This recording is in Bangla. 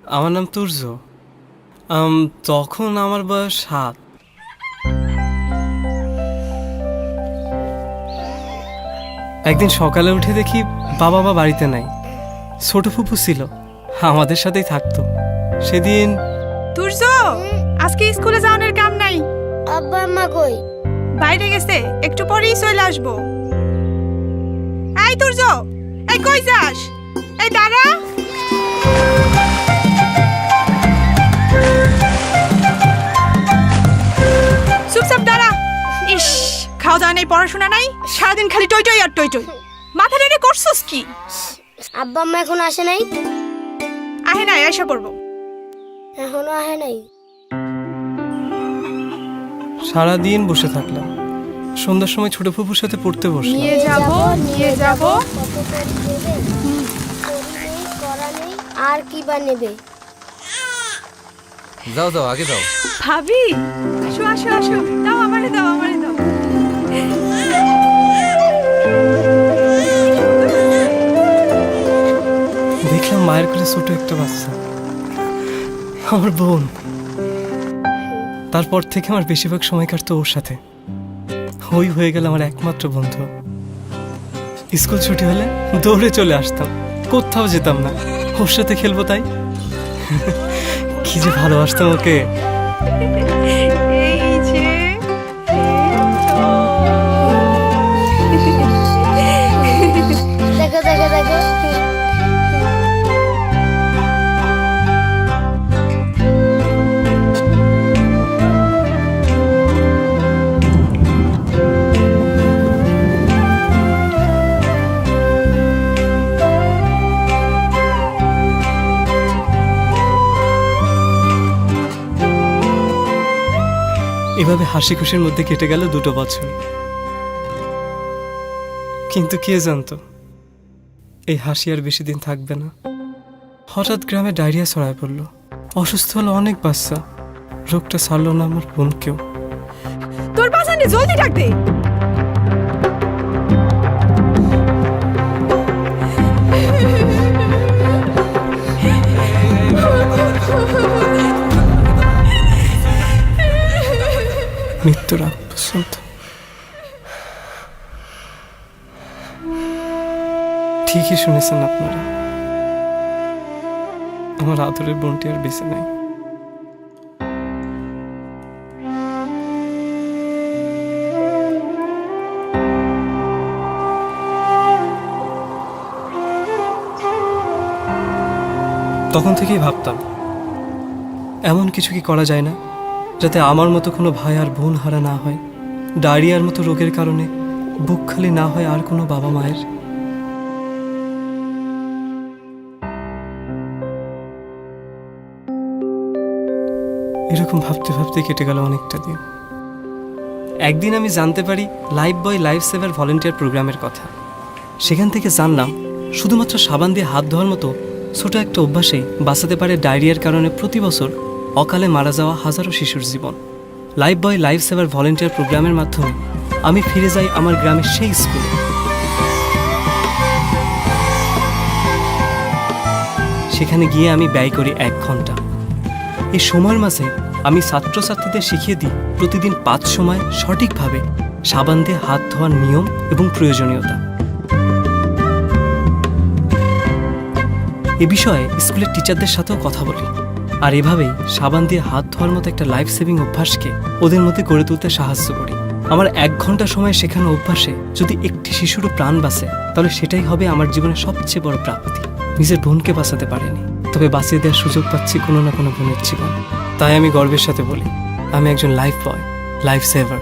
আমার নাম তুর্য। তখন আমার বয়স 7। একদিন সকালে উঠে দেখি বাবা মা বাড়িতে নাই। ছোট ফুপু ছিল, আমাদের সাথেই থাকতো। সেদিন তুর্য, আজকে স্কুলে যাওয়ার কাম নাই। আব্বা আম্মা কই? বাইরে গেছে, একটু পরেই চলে আসবো। এই তুর্য, এই কই যাস? এই দাঁড়া। চুপচাপ দাঁড়া। ইস, খাওয়া দাওয়া নেই, পড়াশোনা নাই, সারাদিন খালি টই টই আর টই টই। মাথা রেডি করছস কি? আব্বা আম্মা এখন আসে নাই? আহে নাই, আয়সা পড়বো। এখনো আসে নাই? সারাদিন বসে থাকলাম। সন্ধ্যার সময় ছোট ফুপুর সাথে পড়তে বসলাম। নিয়ে যাব। কত করে দেবে? করি নেই, করা নেই, আর কি বা নেবে? যাও যাও, আগে যাও। ভাবি, আসো আসো আসো, দাও আমারে দাও, আমারে দাও। দেখলাম মায়ের কোলে ছোট একটা বাচ্চা, আমার বোন। তারপর থেকে আমার বেশিরভাগ সময় কাটতো ওর সাথে। ওই হয়ে গেল আমার একমাত্র বন্ধু। স্কুল ছুটি হলে দৌড়ে চলে আসতাম, কোথাও যেতাম না, ওর সাথে খেলবো তাই। কি যে ভালোবাসতাম ওকে। এই যে, দেখো দেখো দেখো। এভাবে হাসি খুশির মধ্যে কেটে গেল 2 বছর। কিন্তু কে জানতো এই হাসি আর বেশি দিন থাকবে না। হঠাৎ গ্রামে ডায়রিয়া ছড়ায় পড়লো, অসুস্থ হলো অনেক বাচ্চা। রোগটা ছাড়লো না আমার বোনকেও। তোর বাসানে জলদি ডাক দে। মৃত্যুর আগ পর্যন্ত। ঠিকই শুনেছেন আপনারা, আমার আদরের বোনটি আর বেঁচে নাই। তখন থেকেই ভাবতাম, এমন কিছু কি করা যায় না যাতে আমার মতো কোনো ভাই আর বোন হারা না হয়, ডায়রিয়ার মতো রোগের কারণে বুক খালি না হয় আর কোনো বাবা মায়ের। এরকম ভাবতে ভাবতে কেটে গেল অনেকটা দিন। একদিন আমি জানতে পারি লাইফ বয় লাইফ সেভার ভলেন্টিয়ার প্রোগ্রামের কথা। সেখান থেকে জানলাম শুধুমাত্র সাবান দিয়ে হাত ধোয়ার মতো ছোট একটা অভ্যাসেই বাঁচাতে পারে ডায়রিয়ার কারণে প্রতি বছর অকালে মারা যাওয়া হাজারো শিশুর জীবন। লাইফ বয় লাইফ সেভার ভলেন্টিয়ার প্রোগ্রামের মাধ্যমে আমি ফিরে যাই আমার গ্রামের সেই স্কুলে। সেখানে গিয়ে আমি ব্যয় করি 1 ঘন্টা। এই সময়ের মাঝে আমি ছাত্রছাত্রীদের শিখিয়ে দিই প্রতিদিন 5 সময় সঠিকভাবে সাবান দিয়ে হাত ধোয়ার নিয়ম এবং প্রয়োজনীয়তা। এ বিষয়ে স্কুলের টিচারদের সাথেও কথা বলি, আর এভাবেই সাবান দিয়ে হাত ধোয়ার মতো একটা লাইফ সেভিং অভ্যাসকে ওদের মধ্যে গড়ে তুলতে সাহায্য করি। আমার 1 ঘন্টা সময় শেখানো অভ্যাসে যদি একটি শিশুরও প্রাণ বাঁচে, তাহলে সেটাই হবে আমার জীবনের সবচেয়ে বড় প্রাপ্তি। নিজের বোনকে বাঁচাতে পারিনি, তবে বাঁচিয়ে দেওয়ার সুযোগ পাচ্ছি কোনো না কোনো বোনের জীবন। তাই আমি গর্বের সাথে বলি, আমি একজন লাইফ বয়, লাইফ সেভার।